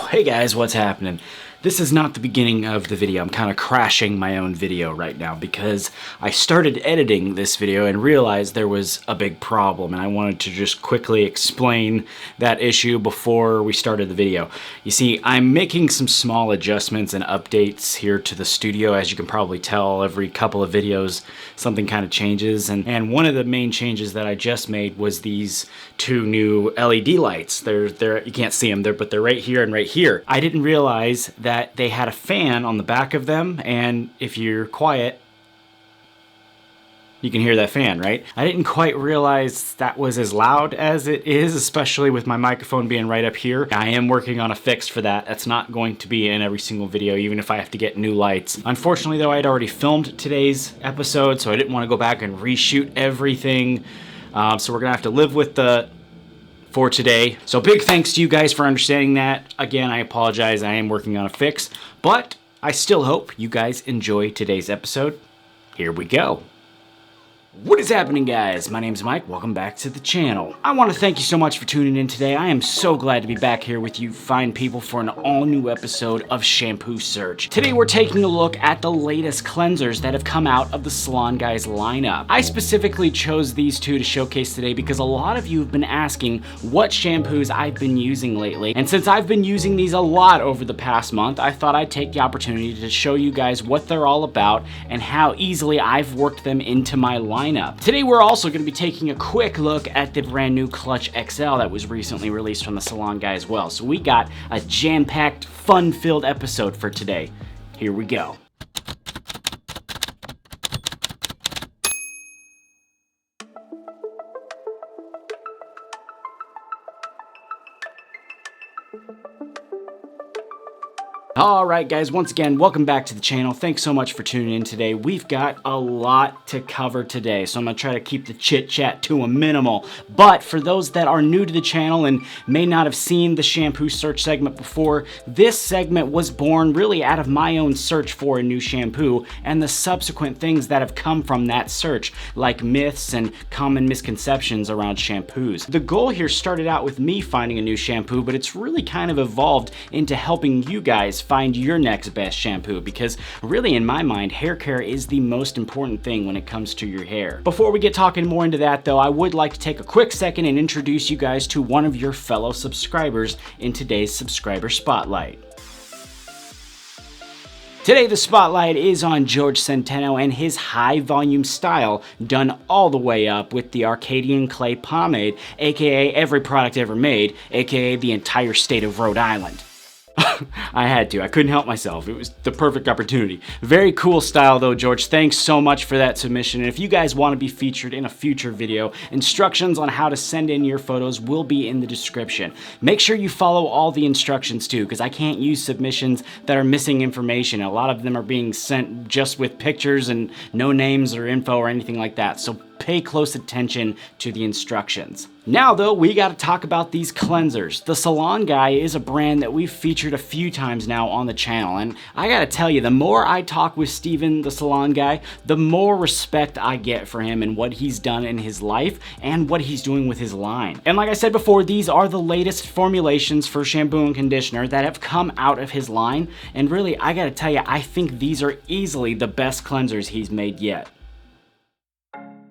Hey guys, what's happening? This is not the beginning of the video. I'm kind of crashing my own video right now because I started editing this video and realized there was a big problem, and I wanted to just quickly explain that issue before we started the video. You see, I'm making some small adjustments and updates here to the studio. As you can probably tell, every couple of videos something kind of changes, and one of the main changes that I just made was these two new LED lights. They're you can't see them there, but they're right here and right here. I didn't realize that they had a fan on the back of them, and if you're quiet, you can hear that fan, right? I didn't quite realize that was as loud as it is, especially with my microphone being right up here. I am working on a fix for that. That's not going to be in every single video, even if I have to get new lights. Unfortunately though, I had already filmed today's episode, so I didn't want to go back and reshoot everything. So we're gonna have to live with for today. So big thanks to you guys for understanding that. Again, I apologize, I am working on a fix, but I still hope you guys enjoy today's episode. Here we go. What is happening, guys? My name's Mike. Welcome back to the channel. I want to thank you so much for tuning in today. I am so glad to be back here with you fine people for an all-new episode of Shampoo Search. Today we're taking a look at the latest cleansers that have come out of the SalonGuy's lineup. I specifically chose these two to showcase today because a lot of you have been asking what shampoos I've been using lately, and since I've been using these a lot over the past month, I thought I'd take the opportunity to show you guys what they're all about and how easily I've worked them into my lineup. Today we're also going to be taking a quick look at the brand new Clutch XL that was recently released from the SalonGuy as well. So we got a jam-packed, fun-filled episode for today. Here we go. Alright guys, once again, welcome back to the channel. Thanks so much for tuning in today. We've got a lot to cover today, so I'm going to try to keep the chit-chat to a minimal. But for those that are new to the channel and may not have seen the Shampoo Search segment before, this segment was born really out of my own search for a new shampoo and the subsequent things that have come from that search, like myths and common misconceptions around shampoos. The goal here started out with me finding a new shampoo, but it's really kind of evolved into helping you guys find your next best shampoo, because really in my mind, hair care is the most important thing when it comes to your hair. Before we get talking more into that though, I would like to take a quick second and introduce you guys to one of your fellow subscribers in today's subscriber spotlight. Today the spotlight is on George Centeno and his high volume style done all the way up with the Arcadian Clay Pomade, aka every product ever made, aka the entire state of Rhode Island. I had to. I couldn't help myself. It was the perfect opportunity. Very cool style though, George. Thanks so much for that submission. And if you guys want to be featured in a future video, instructions on how to send in your photos will be in the description. Make sure you follow all the instructions too, because I can't use submissions that are missing information. A lot of them are being sent just with pictures and no names or info or anything like that. So pay close attention to the instructions. Now though, we got to talk about these cleansers. The SalonGuy is a brand that we've featured a few times now on the channel, and I gotta tell you, the more I talk with Steven, the SalonGuy, the more respect I get for him and what he's done in his life and what he's doing with his line. And like I said before, these are the latest formulations for shampoo and conditioner that have come out of his line, and really, I gotta tell you, I think these are easily the best cleansers he's made yet.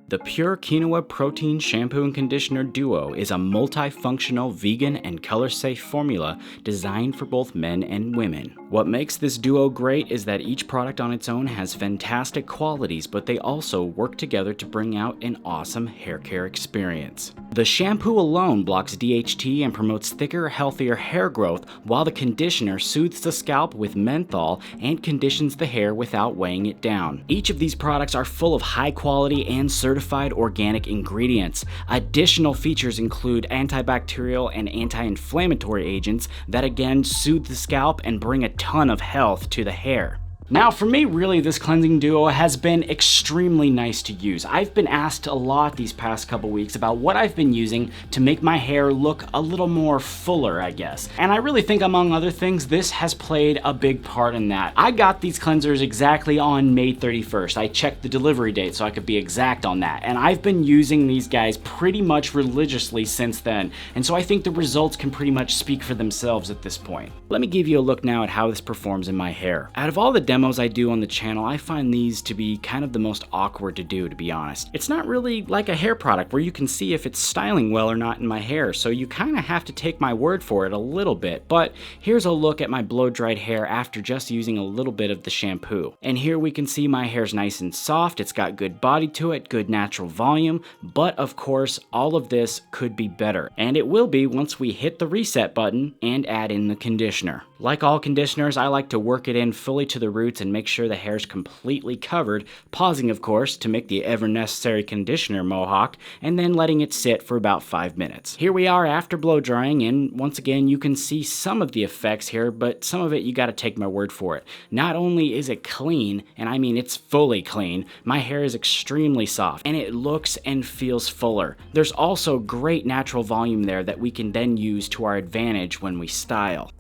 The Pure Quinoa Protein Shampoo and Conditioner Duo is a multifunctional, vegan, and color-safe formula designed for both men and women. What makes this duo great is that each product on its own has fantastic qualities, but they also work together to bring out an awesome hair care experience. The shampoo alone blocks DHT and promotes thicker, healthier hair growth, while the conditioner soothes the scalp with menthol and conditions the hair without weighing it down. Each of these products are full of high-quality and certified organic ingredients. Additional features include antibacterial and anti-inflammatory agents that again soothe the scalp and bring a ton of health to the hair. Now for me, really, this cleansing duo has been extremely nice to use. I've been asked a lot these past couple weeks about what I've been using to make my hair look a little more fuller, I guess. And I really think, among other things, this has played a big part in that. I got these cleansers exactly on May 31st. I checked the delivery date so I could be exact on that. And I've been using these guys pretty much religiously since then. And so I think the results can pretty much speak for themselves at this point. Let me give you a look now at how this performs in my hair. Out of all the demos I do on the channel, I find these to be kind of the most awkward to do, to be honest. It's not really like a hair product where you can see if it's styling well or not in my hair, so you kind of have to take my word for it a little bit. But here's a look at my blow-dried hair after just using a little bit of the shampoo. And here we can see my hair's nice and soft, it's got good body to it, good natural volume, but of course, all of this could be better. And it will be once we hit the reset button and add in the conditioner. Like all conditioners, I like to work it in fully to the roots and make sure the hair's completely covered, pausing of course to make the ever necessary conditioner mohawk, and then letting it sit for about 5 minutes. Here we are after blow drying, and once again you can see some of the effects here, but some of it you gotta take my word for it. Not only is it clean, and I mean it's fully clean, my hair is extremely soft, and it looks and feels fuller. There's also great natural volume there that we can then use to our advantage when we style.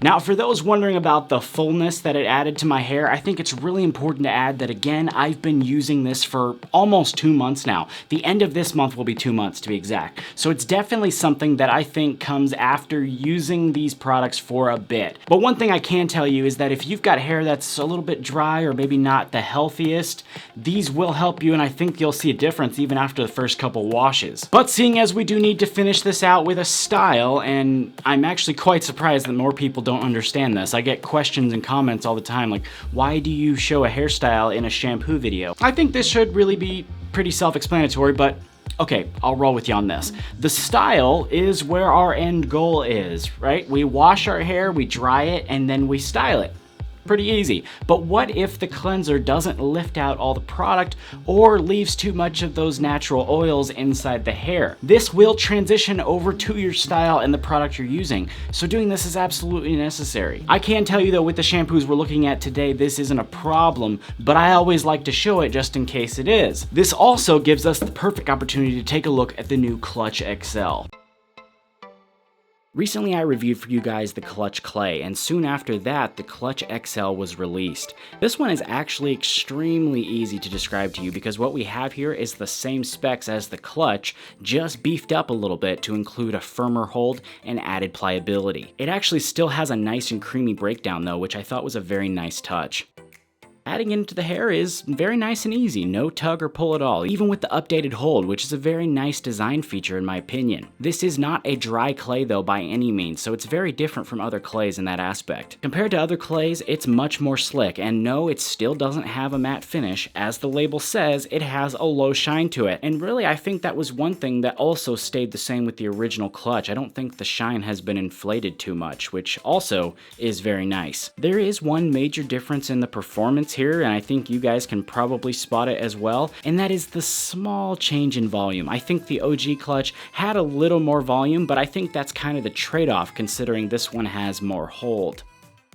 Now, for those wondering about the fullness that it added to my hair, I think it's really important to add that, again, I've been using this for almost 2 months now. The end of this month will be 2 months, to be exact. So it's definitely something that I think comes after using these products for a bit. But one thing I can tell you is that if you've got hair that's a little bit dry or maybe not the healthiest, these will help you, and I think you'll see a difference even after the first couple washes. But seeing as we do need to finish this out with a style, and I'm actually quite surprised that more people don't understand this. I get questions and comments all the time like, why do you show a hairstyle in a shampoo video? I think this should really be pretty self-explanatory, but okay, I'll roll with you on this. The style is where our end goal is, right? We wash our hair, we dry it, and then we style it. Pretty easy. But what if the cleanser doesn't lift out all the product or leaves too much of those natural oils inside the hair? This will transition over to your style and the product you're using, so doing this is absolutely necessary. I can tell you though, with the shampoos we're looking at today, this isn't a problem, but I always like to show it just in case it is. This also gives us the perfect opportunity to take a look at the new Clutch XL. Recently I reviewed for you guys the Clutch Clay, and soon after that the Clutch XL was released. This one is actually extremely easy to describe to you because what we have here is the same specs as the Clutch, just beefed up a little bit to include a firmer hold and added pliability. It actually still has a nice and creamy breakdown though, which I thought was a very nice touch. Adding into the hair is very nice and easy, no tug or pull at all, even with the updated hold, which is a very nice design feature in my opinion. This is not a dry clay though by any means, so it's very different from other clays in that aspect. Compared to other clays, it's much more slick, and no, it still doesn't have a matte finish. As the label says, it has a low shine to it, and really I think that was one thing that also stayed the same with the original Clutch. I don't think the shine has been inflated too much, which also is very nice. There is one major difference in the performance here, and I think you guys can probably spot it as well, and that is the small change in volume. I think the OG Clutch had a little more volume, but I think that's kind of the trade-off considering this one has more hold.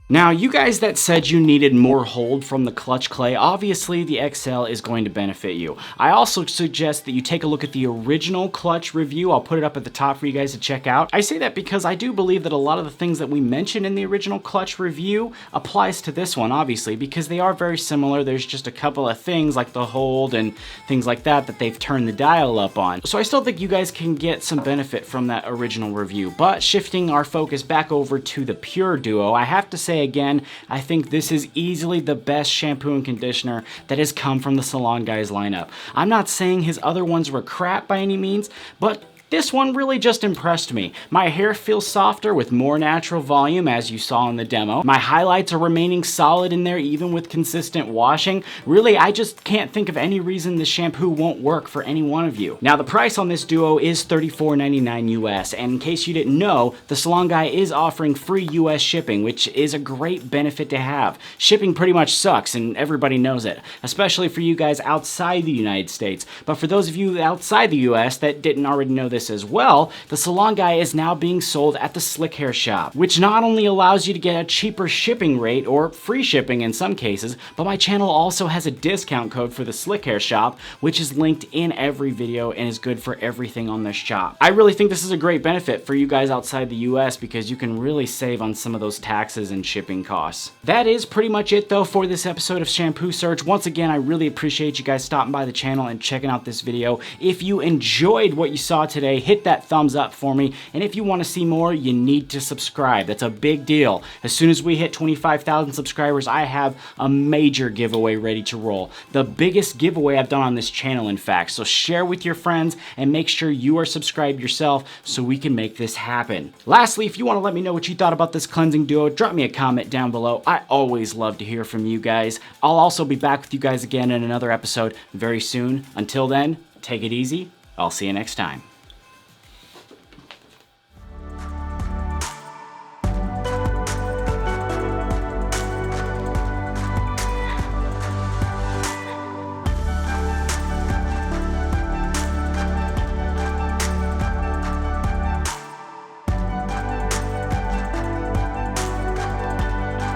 Now, you guys that said you needed more hold from the Clutch Clay, obviously the XL is going to benefit you. I also suggest that you take a look at the original Clutch review. I'll put it up at the top for you guys to check out. I say that because I do believe that a lot of the things that we mentioned in the original Clutch review applies to this one, obviously, because they are very similar. There's just a couple of things like the hold and things like that that they've turned the dial up on. So I still think you guys can get some benefit from that original review. But shifting our focus back over to the Pure Duo, I have to say again, I think this is easily the best shampoo and conditioner that has come from the TheSalonGuy's lineup. I'm not saying his other ones were crap by any means, but this one really just impressed me. My hair feels softer with more natural volume, as you saw in the demo. My highlights are remaining solid in there even with consistent washing. Really, I just can't think of any reason this shampoo won't work for any one of you. Now, the price on this duo is $34.99 US, and in case you didn't know, the TheSalonGuy is offering free US shipping, which is a great benefit to have. Shipping pretty much sucks, and everybody knows it, especially for you guys outside the United States. But for those of you outside the US that didn't already know this this as well, the Salon Guy is now being sold at the Slikhaarshop, which not only allows you to get a cheaper shipping rate, or free shipping in some cases, but my channel also has a discount code for the Slikhaarshop, which is linked in every video and is good for everything on this shop. I really think this is a great benefit for you guys outside the US because you can really save on some of those taxes and shipping costs. That is pretty much it though for this episode of Shampoo Search. Once again, I really appreciate you guys stopping by the channel and checking out this video. If you enjoyed what you saw today, hit that thumbs up for me. And if you want to see more, you need to subscribe. That's a big deal. As soon as we hit 25,000 subscribers, I have a major giveaway ready to roll. The biggest giveaway I've done on this channel, in fact. So share with your friends and make sure you are subscribed yourself so we can make this happen. Lastly, if you want to let me know what you thought about this cleansing duo, drop me a comment down below. I always love to hear from you guys. I'll also be back with you guys again in another episode very soon. Until then, take it easy. I'll see you next time.